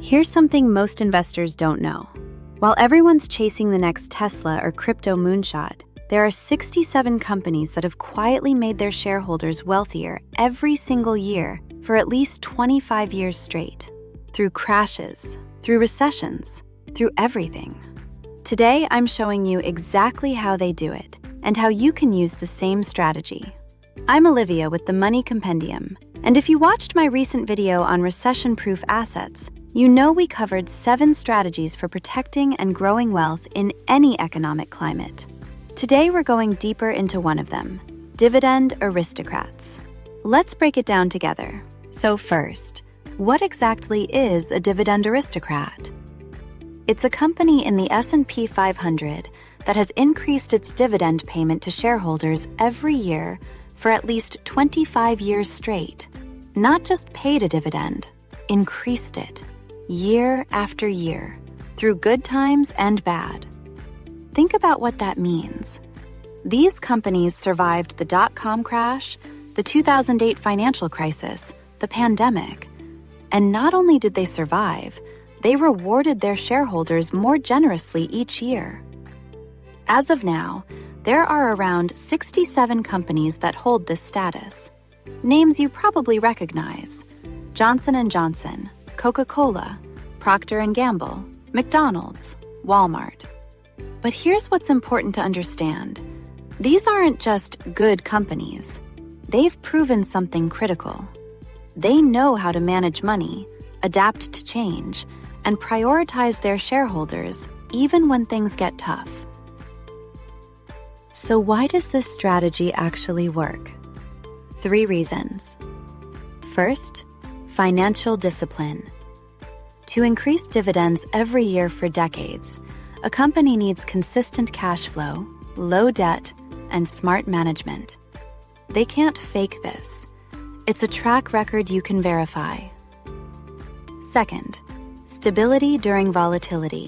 Here's something most investors don't know. While everyone's chasing the next Tesla or crypto moonshot, there are 67 companies that have quietly made their shareholders wealthier every single year for at least 25 years straight. Through crashes, through recessions, through everything. Today, I'm showing you exactly how they do it and how you can use the same strategy. I'm Olivia with the Money Compendium, and if you watched my recent video on recession-proof assets, you know we covered 7 strategies for protecting and growing wealth in any economic climate. Today, we're going deeper into one of them, Dividend Aristocrats. Let's break it down together. So first, what exactly is a Dividend Aristocrat? It's a company in the S&P 500 that has increased its dividend payment to shareholders every year for at least 25 years straight. Not just paid a dividend, increased it, year after year, through good times and bad. Think about what that means. These companies survived the dot-com crash, the 2008 financial crisis, the pandemic. And not only did they survive, they rewarded their shareholders more generously each year. As of now, there are around 67 companies that hold this status. Names you probably recognize: Johnson & Johnson, Coca-Cola, Procter & Gamble, McDonald's, Walmart. But here's what's important to understand. These aren't just good companies. They've proven something critical. They know how to manage money, adapt to change, and prioritize their shareholders even when things get tough. So why does this strategy actually work? 3 reasons. First, financial discipline. To increase dividends every year for decades, a company needs consistent cash flow, low debt, and smart management. They can't fake this. It's a track record you can verify. Second, stability during volatility.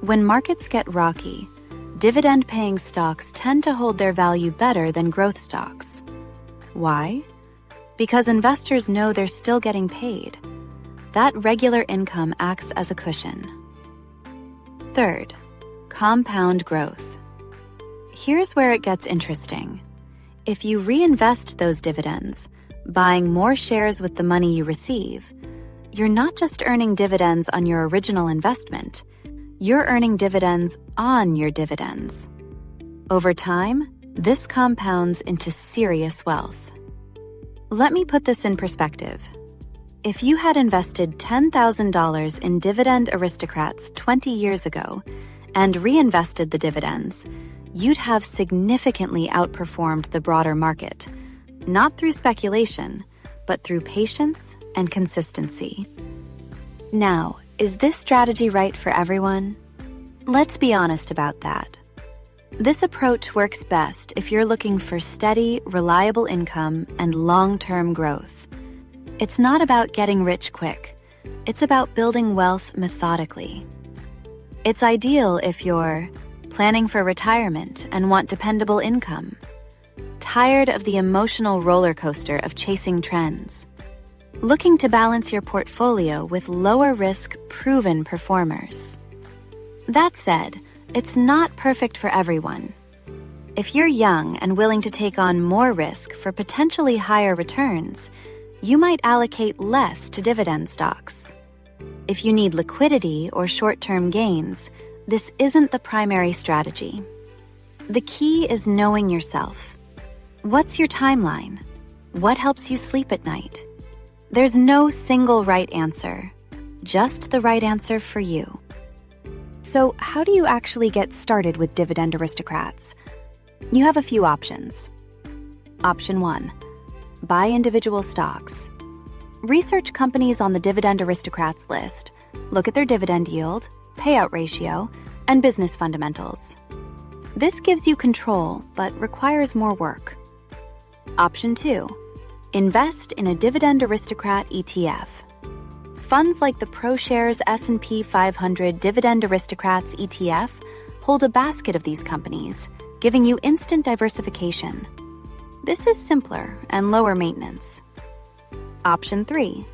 When markets get rocky, dividend-paying stocks tend to hold their value better than growth stocks. Why? Because investors know they're still getting paid. That regular income acts as a cushion. Third, compound growth. Here's where it gets interesting. If you reinvest those dividends, buying more shares with the money you receive, you're not just earning dividends on your original investment, you're earning dividends on your dividends. Over time, this compounds into serious wealth. Let me put this in perspective. If you had invested $10,000 in Dividend Aristocrats 20 years ago and reinvested the dividends, you'd have significantly outperformed the broader market, not through speculation, but through patience and consistency. Now, is this strategy right for everyone? Let's be honest about that. This approach works best if you're looking for steady, reliable income and long-term growth. It's not about getting rich quick. It's about building wealth methodically. It's ideal if you're planning for retirement and want dependable income, tired of the emotional roller coaster of chasing trends, looking to balance your portfolio with lower-risk, proven performers. That said, it's not perfect for everyone. If you're young and willing to take on more risk for potentially higher returns, you might allocate less to dividend stocks. If you need liquidity or short-term gains, this isn't the primary strategy. The key is knowing yourself. What's your timeline? What helps you sleep at night? There's no single right answer, just the right answer for you. So how do you actually get started with Dividend Aristocrats? You have a few options. Option 1. Buy individual stocks. Research companies on the Dividend Aristocrats list. Look at their dividend yield, payout ratio, and business fundamentals. This gives you control, but requires more work. Option 2. Invest in a Dividend Aristocrat ETF. Funds like the ProShares S&P 500 Dividend Aristocrats ETF hold a basket of these companies, giving you instant diversification. This is simpler and lower maintenance. Option 3.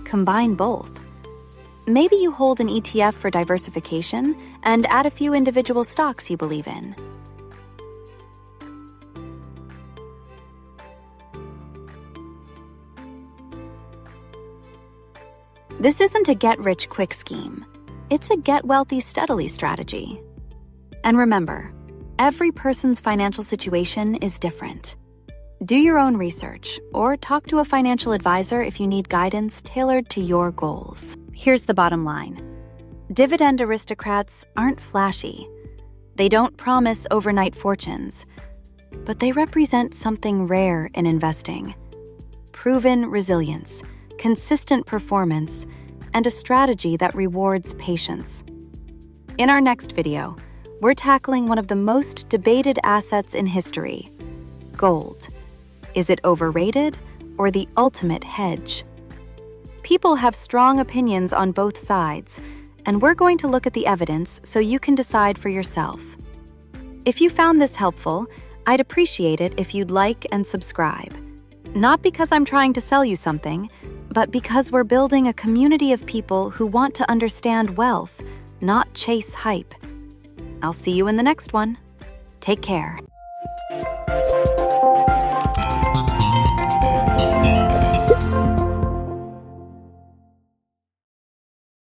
Combine both. Maybe you hold an ETF for diversification and add a few individual stocks you believe in. This isn't a get-rich-quick scheme. It's a get-wealthy-steadily strategy. And remember, every person's financial situation is different. Do your own research or talk to a financial advisor if you need guidance tailored to your goals. Here's the bottom line. Dividend Aristocrats aren't flashy. They don't promise overnight fortunes, but they represent something rare in investing. Proven resilience, consistent performance, and a strategy that rewards patience. In our next video, we're tackling one of the most debated assets in history, gold. Is it overrated or the ultimate hedge? People have strong opinions on both sides, and we're going to look at the evidence so you can decide for yourself. If you found this helpful, I'd appreciate it if you'd like and subscribe. Not because I'm trying to sell you something, but because we're building a community of people who want to understand wealth, not chase hype. I'll see you in the next one. Take care.